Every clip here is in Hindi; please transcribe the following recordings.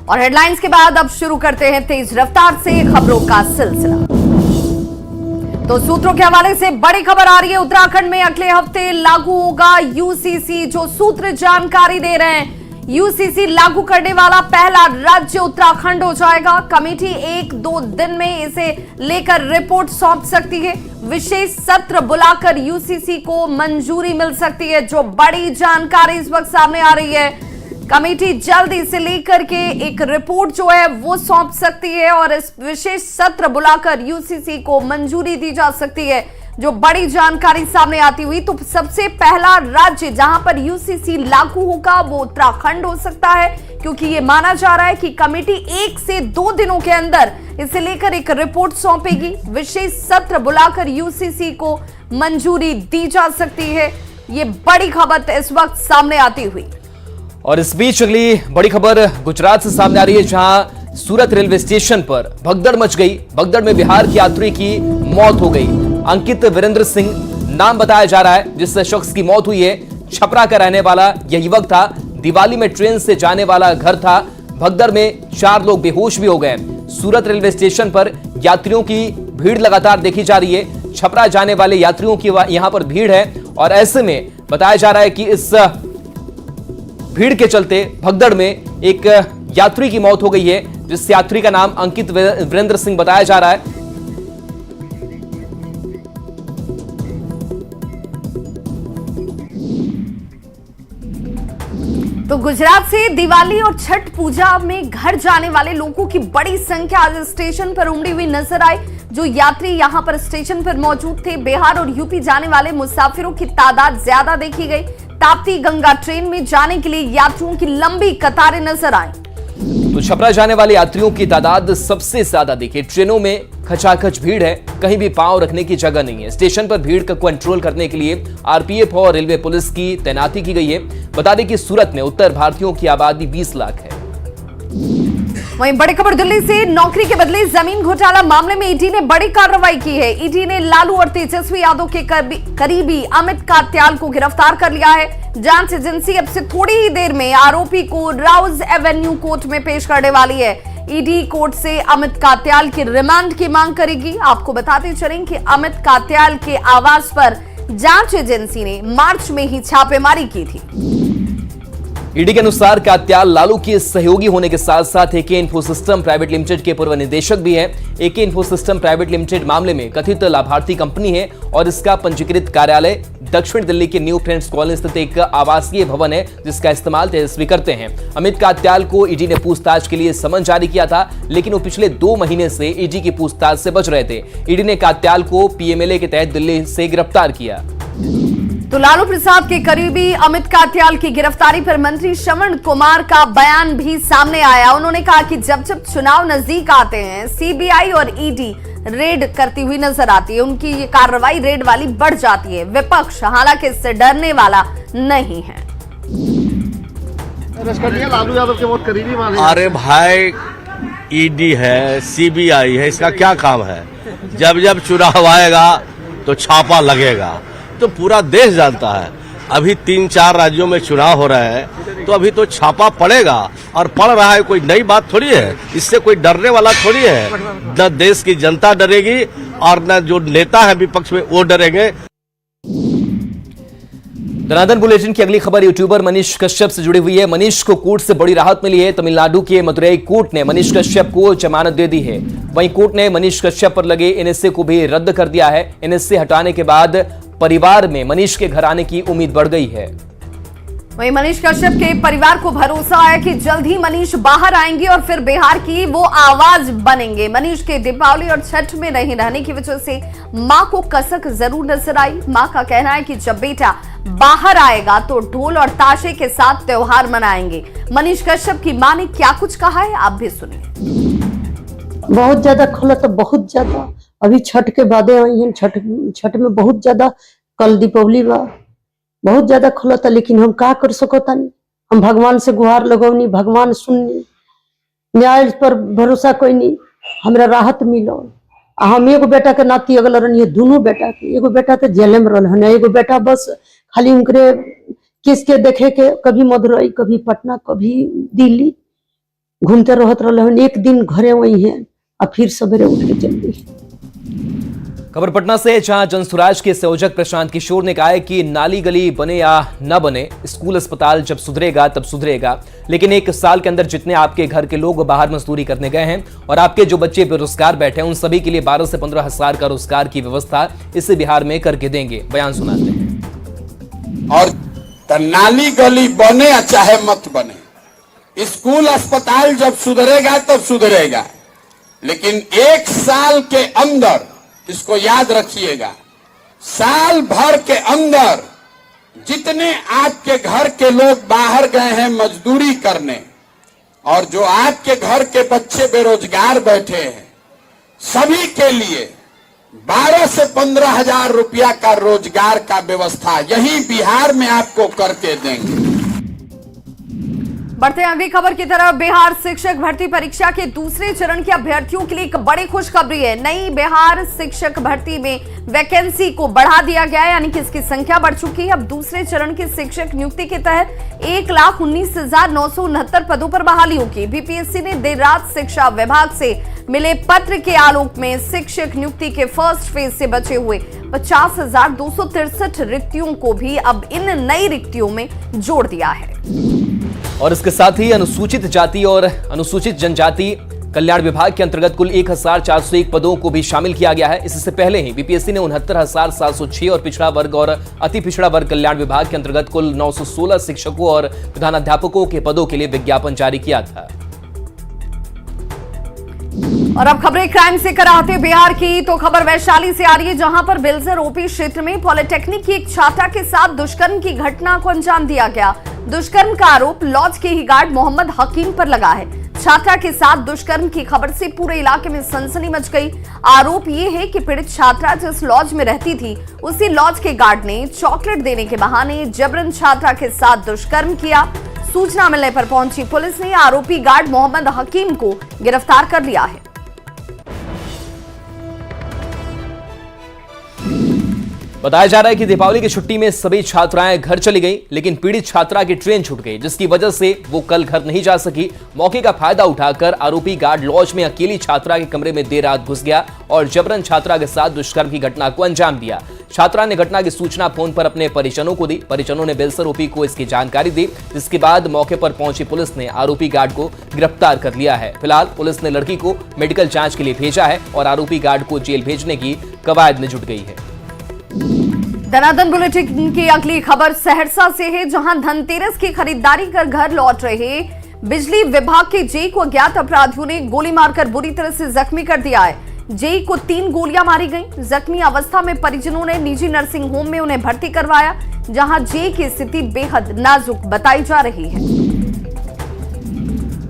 और हेडलाइंस के बाद अब शुरू करते हैं तेज रफ्तार से खबरों का सिलसिला। तो सूत्रों के हवाले से बड़ी खबर आ रही है, उत्तराखंड में अगले हफ्ते लागू होगा यूसीसी। जो सूत्र जानकारी दे रहे हैं, यूसीसी लागू करने वाला पहला राज्य उत्तराखंड हो जाएगा। कमेटी 1-2 दिन में इसे लेकर रिपोर्ट सौंप सकती है। विशेष सत्र बुलाकर यूसीसी को मंजूरी मिल सकती है। जो बड़ी जानकारी इस वक्त सामने आ रही है, कमेटी जल्द इसे लेकर के एक रिपोर्ट जो है वो सौंप सकती है और इस विशेष सत्र बुलाकर यूसीसी को मंजूरी दी जा सकती है। जो बड़ी जानकारी सामने आती हुई, तो सबसे पहला राज्य जहां पर यूसीसी लागू होगा वो उत्तराखंड हो सकता है, क्योंकि ये माना जा रहा है कि कमेटी 1 से 2 दिनों के अंदर इसे लेकर एक रिपोर्ट सौंपेगी। विशेष सत्र बुलाकर यूसीसी को मंजूरी दी जा सकती है। ये बड़ी खबर इस वक्त सामने आती हुई। और इस बीच अगली बड़ी खबर गुजरात से सामने आ रही है, जहां सूरत रेलवे स्टेशन पर भगदड़ मच गई। भगदड़ में बिहार के यात्री की मौत हो गई। अंकित वीरेंद्र सिंह नाम बताया जा रहा है जिस शख्स की मौत हुई है। छपरा का रहने वाला यह युवक था। दिवाली में ट्रेन से जाने वाला घर था। भगदड़ में 4 लोग बेहोश भी हो गए। सूरत रेलवे स्टेशन पर यात्रियों की भीड़ लगातार देखी जा रही है। छपरा जाने वाले यात्रियों की यहां पर भीड़ है और ऐसे में बताया जा रहा है कि इस भीड़ के चलते भगदड़ में एक यात्री की मौत हो गई है, जिस यात्री का नाम अंकित वीरेंद्र सिंह बताया जा रहा है। तो गुजरात से दिवाली और छठ पूजा में घर जाने वाले लोगों की बड़ी संख्या आज स्टेशन पर उमड़ी हुई नजर आई। जो यात्री यहां पर स्टेशन पर मौजूद थे, बिहार और यूपी जाने वाले मुसाफिरों की तादाद ज्यादा देखी गई। ताप्ती गंगा ट्रेन में जाने के लिए यात्रियों की लंबी कतारें नजर आई। तो छपरा जाने वाले यात्रियों की तादाद सबसे ज्यादा दिखी। ट्रेनों में खचाखच भीड़ है, कहीं भी पांव रखने की जगह नहीं है। स्टेशन पर भीड़ का कंट्रोल करने के लिए आरपीएफ और रेलवे पुलिस की तैनाती की गई है। बता दें कि सूरत में उत्तर भारतीयों की आबादी 20 लाख है। वहीं बड़ी खबर दिल्ली से, नौकरी के बदले जमीन घोटाला मामले में ईडी ने बड़ी कार्रवाई की है। ईडी ने लालू और तेजस्वी यादव के करीबी अमित कात्याल को गिरफ्तार कर लिया है। जांच एजेंसी अब से थोड़ी ही देर में आरोपी को राउज एवेन्यू कोर्ट में पेश करने वाली है। ईडी कोर्ट से अमित कात्याल की रिमांड की मांग करेगी। आपको बताते चलें कि अमित कात्याल के आवास पर जांच एजेंसी ने मार्च में ही छापेमारी की थी। ईडी के अनुसार कात्याल लालू के सहयोगी होने के साथ साथ एके इन्फोसिस्टम प्राइवेट लिमिटेड के पूर्व निदेशक भी हैं। एके इन्फोसिस्टम प्राइवेट लिमिटेड मामले में कथित लाभार्थी कंपनी है और इसका पंजीकृत कार्यालय दक्षिण दिल्ली के न्यू फ्रेंड्स कॉलोनी स्थित एक आवासीय भवन है, जिसका इस्तेमाल तेजस्वी करते हैं। अमित कात्याल को ईडी ने पूछताछ के लिए समन जारी किया था, लेकिन वो पिछले 2 महीने से ईडी की पूछताछ से बच रहे थे। ईडी ने कात्याल को पीएमएलए के तहत दिल्ली से गिरफ्तार किया। तो लालू प्रसाद के करीबी अमित कात्याल की गिरफ्तारी पर मंत्री श्रवण कुमार का बयान भी सामने आया। उन्होंने कहा कि जब जब चुनाव नजदीक आते हैं, सीबीआई और ईडी रेड करती हुई नजर आती है। उनकी ये कार्रवाई रेड वाली बढ़ जाती है। विपक्ष हालांकि इससे डरने वाला नहीं है। लालू यादव के बहुत करीबी माने। अरे भाई, ईडी है, सीबीआई है, इसका क्या काम है? जब जब चुनाव आएगा तो छापा लगेगा, तो पूरा देश जानता है। अभी 3-4 राज्यों में चुनाव हो रहे हैं, तो अभी तो छापा पड़ेगा और पड़ रहा है। कोई नई बात थोड़ी है, इससे कोई डरने वाला थोड़ी है। न देश की जनता डरेगी और न जो नेता है विपक्ष में वो डरेंगे। धनाधन बुलेटिन की अगली खबर यूट्यूबर मनीष कश्यप से जुड़ी हुई है। मनीष को कोर्ट से बड़ी राहत मिली है। तमिलनाडु के मदुरई कोर्ट ने मनीष कश्यप को जमानत दे दी है। वहीं कोर्ट ने मनीष कश्यप पर लगे एनएसए को भी रद्द कर दिया है। एनएसए हटाने के बाद परिवार में मनीष के घर आने की उम्मीद बढ़ गई है। वहीं मनीष कश्यप के परिवार को भरोसा है कि जल्द ही मनीष बाहर आएंगे और फिर बिहार की वो आवाज बनेंगे। मनीष के दीपावली और छठ में नहीं रहने की वजह से मां को कसक जरूर नजर आई। मां का कहना है कि जब बेटा बाहर आएगा तो ढोल और ताशे के साथ त्योहार मनाएंगे। मनीष कश्यप की मां ने क्या कुछ कहा है, आप भी सुनिए। बहुत ज्यादा खुला, तो बहुत ज्यादा अभी छठ के बादे आई हैं। छठ में बहुत ज्यादा, कल दीपावली बा, बहुत ज्यादा खुला था। लेकिन हम का कर सको तानी, हम भगवान से गुहार लगौनी, भगवान सुननी, न्याय पर भरोसा कोई नहीं, हमरा राहत मिलो। हम एगो बेटा के नाती अगल रहनी है, दोनों बेटा के। एगो बेटा तो जेल में रहन, एगो बेटा बस खाली उनके किसके देखे के, कभी मदुरई, कभी पटना, कभी दिल्ली। घूमते रहत रहे, एक दिन घरे वही है और फिर सवेरे उठ के चल गई। खबर पटना से, जहां जनसुराज के संयोजक प्रशांत किशोर ने कहा है कि नाली गली बने या न बने, स्कूल अस्पताल जब सुधरेगा तब सुधरेगा, लेकिन 1 साल के अंदर जितने आपके घर के लोग बाहर मजदूरी करने गए हैं और आपके जो बच्चे बेरोजगार बैठे हैं, उन सभी के लिए 12 से 15 हजार का रोजगार की व्यवस्था इस बिहार में करके देंगे। बयान सुनाते हैं। और नाली गली बने या चाहे मत बने, स्कूल अस्पताल जब सुधरेगा तब सुधरेगा, लेकिन 1 साल के अंदर, इसको याद रखिएगा, साल भर के अंदर जितने आपके घर के लोग बाहर गए हैं मजदूरी करने और जो आपके घर के बच्चे बेरोजगार बैठे हैं, सभी के लिए 12 से 15 हजार रुपया का रोजगार का व्यवस्था यही बिहार में आपको करके देंगे। बढ़ते हैं अगली खबर की तरफ। बिहार शिक्षक भर्ती परीक्षा के दूसरे चरण के अभ्यर्थियों के लिए एक बड़ी खुशखबरी है। नई बिहार शिक्षक भर्ती में वैकेंसी को बढ़ा दिया गया है, यानी कि इसकी संख्या बढ़ चुकी है। अब दूसरे चरण की शिक्षक नियुक्ति के तहत 1,19,969 पदों पर बहाली होगी। बीपीएससी ने देर रात शिक्षा विभाग से मिले पत्र के आलोक में शिक्षक नियुक्ति के फर्स्ट फेज से बचे हुए 50,263 रिक्तियों को भी अब इन नई रिक्तियों में जोड़ दिया है। और इसके साथ ही अनुसूचित जाति और अनुसूचित जनजाति कल्याण विभाग के अंतर्गत कुल 1,401 पदों को भी शामिल किया गया है। इससे पहले ही बीपीएससी ने 69,706 और पिछड़ा वर्ग और अति पिछड़ा वर्ग कल्याण विभाग के अंतर्गत कुल 916 शिक्षकों और प्रधानाध्यापकों के पदों के लिए विज्ञापन जारी किया था। और अब खबरें क्राइम से कराते बिहार की, तो खबर वैशाली से आ रही है, जहां पर बिल्जर ओपी क्षेत्र में पॉलिटेक्निक की एक छात्रा के साथ दुष्कर्म की घटना को अंजाम दिया गया। दुष्कर्म का आरोप लॉज के ही गार्ड मोहम्मद हकीम पर लगा है। छात्रा के साथ दुष्कर्म की खबर से पूरे इलाके में सनसनी मच गई। आरोप ये है कि पीड़ित छात्रा जिस लॉज में रहती थी, उसी लॉज के गार्ड ने चॉकलेट देने के बहाने जबरन छात्रा के साथ दुष्कर्म किया। सूचना मिलने पर पहुंची पुलिस ने आरोपी गार्ड मोहम्मद हकीम को गिरफ्तार कर लिया है। बताया जा रहा है कि दीपावली की छुट्टी में सभी छात्राएं घर चली गई, लेकिन पीड़ित छात्रा की ट्रेन छूट गई, जिसकी वजह से वो कल घर नहीं जा सकी। मौके का फायदा उठाकर आरोपी गार्ड लॉज में अकेली छात्रा के कमरे में देर रात घुस गया और जबरन छात्रा के साथ दुष्कर्म की घटना को अंजाम दिया। छात्रा ने घटना की सूचना फोन पर अपने परिजनों को दी। परिजनों ने बेलसर ओपी को इसकी जानकारी दी, जिसके बाद मौके पर पहुंची पुलिस ने आरोपी गार्ड को गिरफ्तार कर लिया है। फिलहाल पुलिस ने लड़की को मेडिकल जांच के लिए भेजा है और आरोपी गार्ड को जेल भेजने की कवायद में जुट गई है। दनादन बुलेटिन की अगली खबर सहरसा से है, जहां धनतेरस की खरीदारी कर घर लौट रहे बिजली विभाग के जेई को अज्ञात अपराधियों ने गोली मारकर बुरी तरह से जख्मी कर दिया है। जेई को 3 गोलियां मारी गईं। जख्मी अवस्था में परिजनों ने निजी नर्सिंग होम में उन्हें भर्ती करवाया, जहां जेई की स्थिति बेहद नाजुक बताई जा रही है।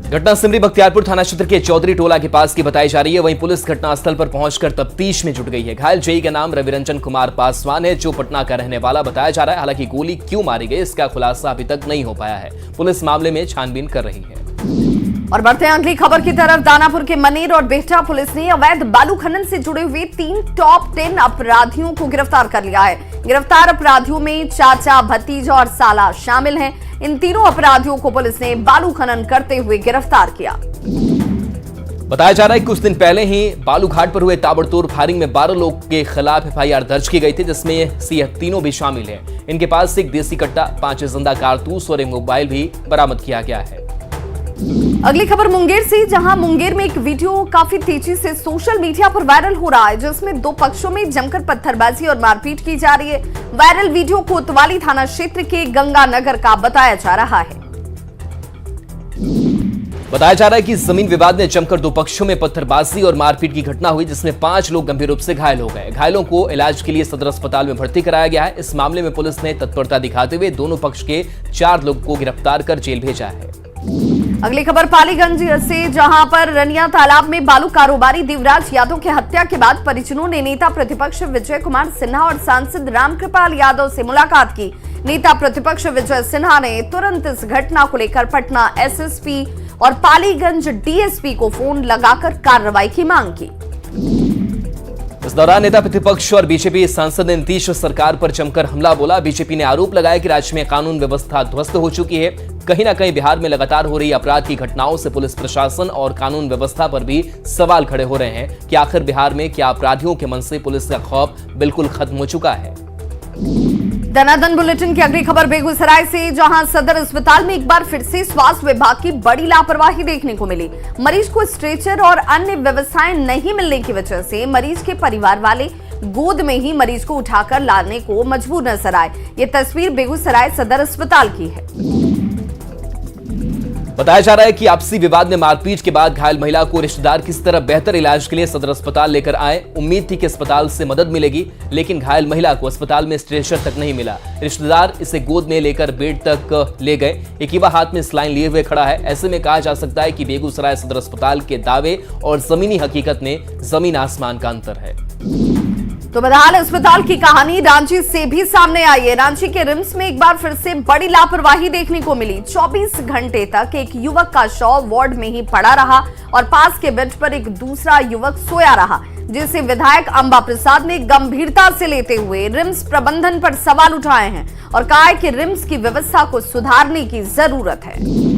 घटना सिमरी बख्तियारपुर थाना क्षेत्र के चौधरी टोला के पास की बताई जा रही है। वहीं पुलिस घटनास्थल पर पहुंचकर तफ्तीश में जुट गई है। घायल जेई का नाम रविरंजन कुमार पासवान है, जो पटना का रहने वाला बताया जा रहा है। हालांकि गोली क्यों मारी गई, इसका खुलासा अभी तक नहीं हो पाया है। पुलिस मामले में छानबीन कर रही है। और बढ़ते हैं अगली खबर की तरफ। दानापुर के मनेर और बेहटा पुलिस ने अवैध बालू खनन से जुड़े हुए 3 टॉप 10 अपराधियों को गिरफ्तार कर लिया है। गिरफ्तार अपराधियों में चाचा, भतीजा और साला शामिल हैं। इन तीनों अपराधियों को पुलिस ने बालू खनन करते हुए गिरफ्तार किया। बताया जा रहा है कि कुछ दिन पहले ही बालू घाट पर हुए ताबड़तोड़ फायरिंग में 12 लोग के खिलाफ एफआईआर दर्ज की गई थी, जिसमें से यह तीनों भी शामिल हैं। इनके पास से एक देसी कट्टा, 5 जिंदा कारतूस और एक मोबाइल भी बरामद किया गया है। अगली खबर मुंगेर से, जहां मुंगेर में एक वीडियो काफी तेजी से सोशल मीडिया पर वायरल हो रहा है, जिसमें 2 पक्षों में जमकर पत्थरबाजी और मारपीट की जा रही है। वायरल वीडियो कोतवाली थाना क्षेत्र के गंगानगर का बताया जा रहा है। बताया जा रहा है कि जमीन विवाद में जमकर 2 पक्षों में पत्थरबाजी और मारपीट की घटना हुई, जिसमें 5 लोग गंभीर रूप से घायल हो गए। घायलों को इलाज के लिए सदर अस्पताल में भर्ती कराया गया है। इस मामले में पुलिस ने तत्परता दिखाते हुए दोनों पक्ष के 4 लोगों को गिरफ्तार कर जेल भेजा है। अगली खबर पालीगंज से, जहां पर रनिया तालाब में बालू कारोबारी देवराज यादव की हत्या के बाद परिजनों ने नेता प्रतिपक्ष विजय कुमार सिन्हा और सांसद रामकृपाल यादव से मुलाकात की। नेता प्रतिपक्ष विजय सिन्हा ने तुरंत इस घटना को लेकर पटना एसएसपी और पालीगंज डीएसपी को फोन लगाकर कार्रवाई की मांग की। इस दौरान नेता प्रतिपक्ष और बीजेपी सांसद ने नीतीश सरकार पर जमकर हमला बोला। बीजेपी ने आरोप लगाया कि राज्य में कानून व्यवस्था ध्वस्त हो चुकी है। कहीं ना कहीं बिहार में लगातार हो रही अपराध की घटनाओं से पुलिस प्रशासन और कानून व्यवस्था पर भी सवाल खड़े हो रहे हैं कि आखिर बिहार में क्या अपराधियों के मन से पुलिस का खौफ बिल्कुल खत्म हो चुका है। दनादन बुलेटिन की अगली खबर बेगूसराय से, जहां सदर अस्पताल में एक बार फिर से स्वास्थ्य विभाग की बड़ी लापरवाही देखने को मिली। मरीज को स्ट्रेचर और अन्य व्यवस्थाएं नहीं मिलने की वजह से मरीज के परिवार वाले गोद में ही मरीज को उठाकर लाने को मजबूर नजर आए। ये तस्वीर बेगूसराय सदर अस्पताल की है। बताया जा रहा है कि आपसी विवाद में मारपीट के बाद घायल महिला को रिश्तेदार किसी तरह बेहतर इलाज के लिए सदर अस्पताल लेकर आए। उम्मीद थी कि अस्पताल से मदद मिलेगी, लेकिन घायल महिला को अस्पताल में स्ट्रेचर तक नहीं मिला। रिश्तेदार इसे गोद में लेकर बेड तक ले गए। एक युवा हाथ में स्लाइन लिए हुए खड़ा है। ऐसे में कहा जा सकता है कि बेगूसराय सदर अस्पताल के दावे और जमीनी हकीकत में जमीन आसमान का अंतर है। तो बहरहाल अस्पताल की कहानी रांची से भी सामने आई है। रांची के रिम्स में एक बार फिर से बड़ी लापरवाही देखने को मिली। 24 घंटे तक एक युवक का शव वार्ड में ही पड़ा रहा और पास के बेड पर एक दूसरा युवक सोया रहा, जिसे विधायक अंबा प्रसाद ने गंभीरता से लेते हुए रिम्स प्रबंधन पर सवाल उठाए हैं और कहा है कि रिम्स की व्यवस्था को सुधारने की जरूरत है।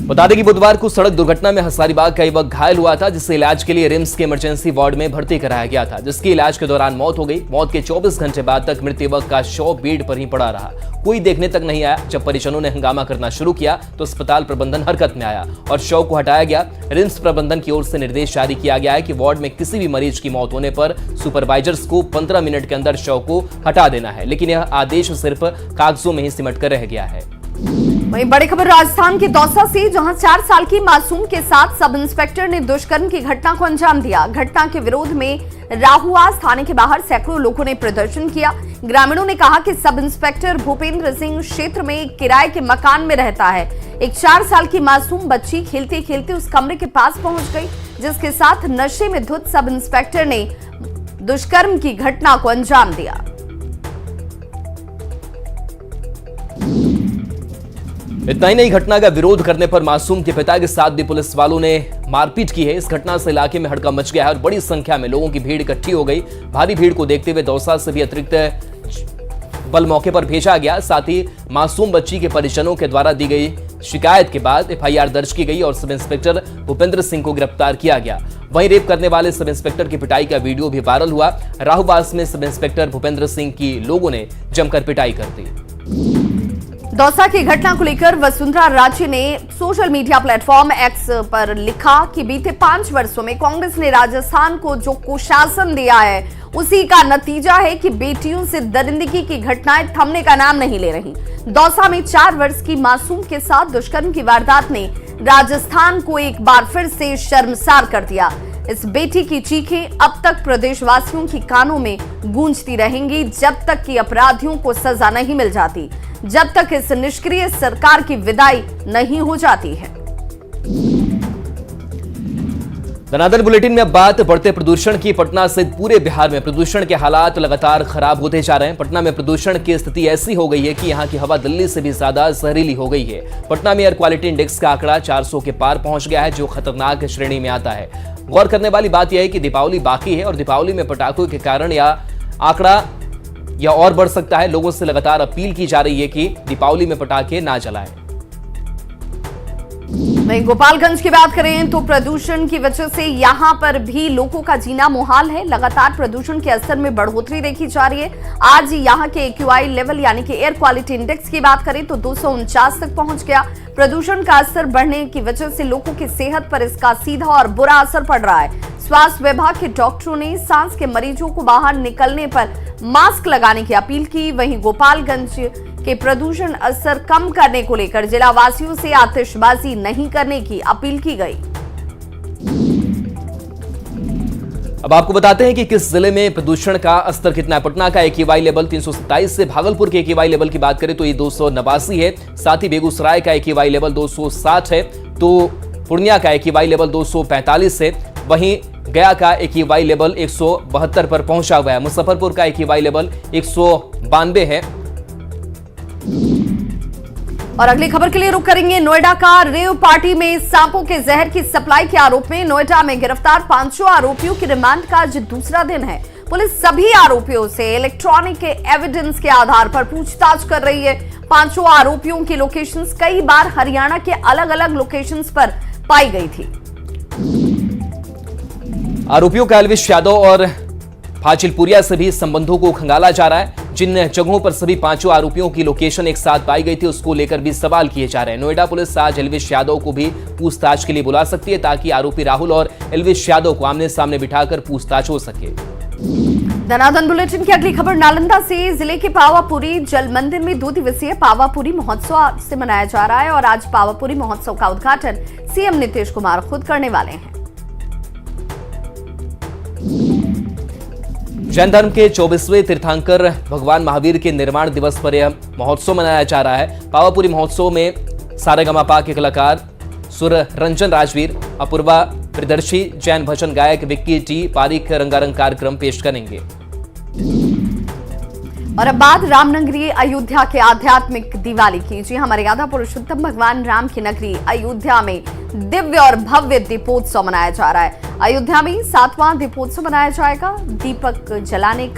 बता दें कि बुधवार को सड़क दुर्घटना में हजारीबाग का युवक घायल हुआ था, जिसे इलाज के लिए रिम्स के इमरजेंसी वार्ड में भर्ती कराया गया था, जिसकी इलाज के दौरान मौत हो गई। मौत के 24 घंटे बाद तक मृत युवक का शव बेड पर ही पड़ा रहा। कोई देखने तक नहीं आया। जब परिजनों ने हंगामा करना शुरू किया तो अस्पताल प्रबंधन हरकत में आया और शव को हटाया गया। रिम्स प्रबंधन की ओर से निर्देश जारी किया गया है कि वार्ड में किसी भी मरीज की मौत होने पर सुपरवाइजर्स को 15 मिनट के अंदर शव को हटा देना है, लेकिन यह आदेश सिर्फ कागजों में ही सिमट कर रह गया है। वहीं बड़ी खबर राजस्थान के दौसा से, जहां 4 साल की मासूम के साथ सब इंस्पेक्टर ने दुष्कर्म की घटना को अंजाम दिया। घटना के विरोध में राहुआस थाने के बाहर सैकड़ों लोगों ने प्रदर्शन किया। ग्रामीणों ने कहा कि सब इंस्पेक्टर भूपेंद्र सिंह क्षेत्र में किराए के मकान में रहता है। एक 4 साल की मासूम बच्ची खेलते खेलते उस कमरे के पास पहुंच गई, जिसके साथ नशे में धुत सब इंस्पेक्टर ने दुष्कर्म की घटना को अंजाम दिया। इतना ही नहीं, घटना का विरोध करने पर मासूम के पिता के साथ भी पुलिस वालों ने मारपीट की है। इस घटना से इलाके में हड़कंप मच गया है और बड़ी संख्या में लोगों की भीड़ इकट्ठी हो गई। भारी भीड़ को देखते हुए दौसा से भी अतिरिक्त बल मौके पर भेजा गया। साथ ही मासूम बच्ची के परिजनों के द्वारा दी गई शिकायत के बाद FIR दर्ज की गई और सब इंस्पेक्टर भूपेंद्र सिंह को गिरफ्तार किया गया। वहीं रेप करने वाले सब इंस्पेक्टर की पिटाई का वीडियो भी वायरल हुआ। राहुबास में सब इंस्पेक्टर भूपेंद्र सिंह की लोगों ने जमकर पिटाई कर दी। दौसा की घटना को लेकर वसुंधरा राजे ने सोशल मीडिया प्लेटफॉर्म एक्स पर लिखा कि बीते 5 वर्षों में कांग्रेस ने राजस्थान को जो कुशासन दिया है, उसी का नतीजा है कि बेटियों से दरिंदगी की घटनाएं थमने का नाम नहीं ले रही। दौसा में 4 वर्ष की मासूम के साथ दुष्कर्म की वारदात ने राजस्थान को एक बार फिर से शर्मसार कर दिया। इस बेटी की चीखें अब तक प्रदेशवासियों की कानों में गूंजती रहेंगी, जब तक कि अपराधियों को सजा नहीं मिल जाती, जब तक इस निष्क्रिय सरकार की विदाई नहीं हो जाती है। दनादन बुलेटिन में अब बात बढ़ते प्रदूषण की। पटना सहित पूरे बिहार में प्रदूषण के हालात लगातार खराब होते जा रहे हैं। पटना में प्रदूषण की स्थिति ऐसी हो गई है कि यहां की हवा दिल्ली से भी ज्यादा जहरीली हो गई है। पटना में एयर क्वालिटी इंडेक्स का आंकड़ा 400 के पार पहुंच गया है, जो खतरनाक श्रेणी में आता है। गौर करने वाली बात यह है कि दीपावली बाकी है और दीपावली में पटाखों के कारण यह आंकड़ा या और बढ़ सकता है। लोगों से लगातार अपील की जा रही है कि दीपावली में पटाखे ना जलाएं। वहीं गोपालगंज की बात करें तो प्रदूषण की वजह से यहां पर भी लोगों का जीना मुहाल है। लगातार प्रदूषण के असर में बढ़ोतरी देखी जा रही है। आज यहां के AQI लेवल यानी कि एयर क्वालिटी इंडेक्स की बात करें तो 249 तक पहुंच गया। प्रदूषण का असर बढ़ने की वजह से लोगों की सेहत पर इसका सीधा और बुरा असर पड़ रहा है। स्वास्थ्य विभाग के डॉक्टरों ने सांस के मरीजों को बाहर निकलने पर मास्क लगाने की अपील की। वहीं गोपालगंज के प्रदूषण असर कम करने को लेकर जिला वासियों से आतिशबाजी नहीं करने की अपील की गई। अब आपको बताते हैं कि किस जिले में प्रदूषण का स्तर कितना है। पटना का AQI लेवल 327 से, भागलपुर के AQI लेवल की बात करें तो ये 289 है। साथ ही बेगूसराय का AQI लेवल 260 है, तो पूर्णिया का AQI लेवल 245 है। वहीं गया का AQI लेवल 172 पर पहुंचा हुआ है। मुजफ्फरपुर का AQI लेवल 192 है। और अगली खबर के लिए रुक करेंगे नोएडा का। रेव पार्टी में सांपों के जहर की सप्लाई के आरोप में नोएडा में गिरफ्तार 500 आरोपियों की रिमांड का आज दूसरा दिन है। पुलिस सभी आरोपियों से इलेक्ट्रॉनिक एविडेंस के आधार पर पूछताछ कर रही है। 500 आरोपियों की लोकेशंस कई बार हरियाणा के अलग अलग लोकेशंस पर पाई गई थी। आरोपियों का एल्विश यादव और फाजिलपुरिया से भी संबंधों को खंगाला जा रहा है। जिन जगहों पर सभी 5 आरोपियों की लोकेशन एक साथ पाई गई थी उसको लेकर भी सवाल किए जा रहे हैं। नोएडा पुलिस आज एल्विश यादव को भी पूछताछ के लिए बुला सकती है ताकि आरोपी राहुल और एल्विश यादव को आमने सामने बिठाकर पूछताछ हो सके। धनाधन बुलेटिन की अगली खबर नालंदा से। जिले के पावापुरी जल मंदिर में 2 दिवसीय पावापुरी महोत्सव से मनाया जा रहा है और आज पावापुरी महोत्सव का उद्घाटन सीएम नीतीश कुमार खुद करने वाले हैं। जैन धर्म के 24वें तीर्थंकर भगवान महावीर के निर्माण दिवस पर यह महोत्सव मनाया जा रहा है। पावापुरी महोत्सव में सारेगामापा के कलाकार सुर रंजन राजवीर, अपूर्वा प्रियदर्शी, जैन भजन गायक विक्की टी पारिक रंगारंग कार्यक्रम पेश करेंगे। और अब बात रामनगरी अयोध्या के आध्यात्मिक दिवाली की। जी हमारे मर्यादा पुरुषोत्तम भगवान राम की नगरी अयोध्या में दिव्य और भव्य दीपोत्सव मनाया जा रहा है। अयोध्या में 7वां दीपोत्सव मनाया जाएगा। दीपक जलाने का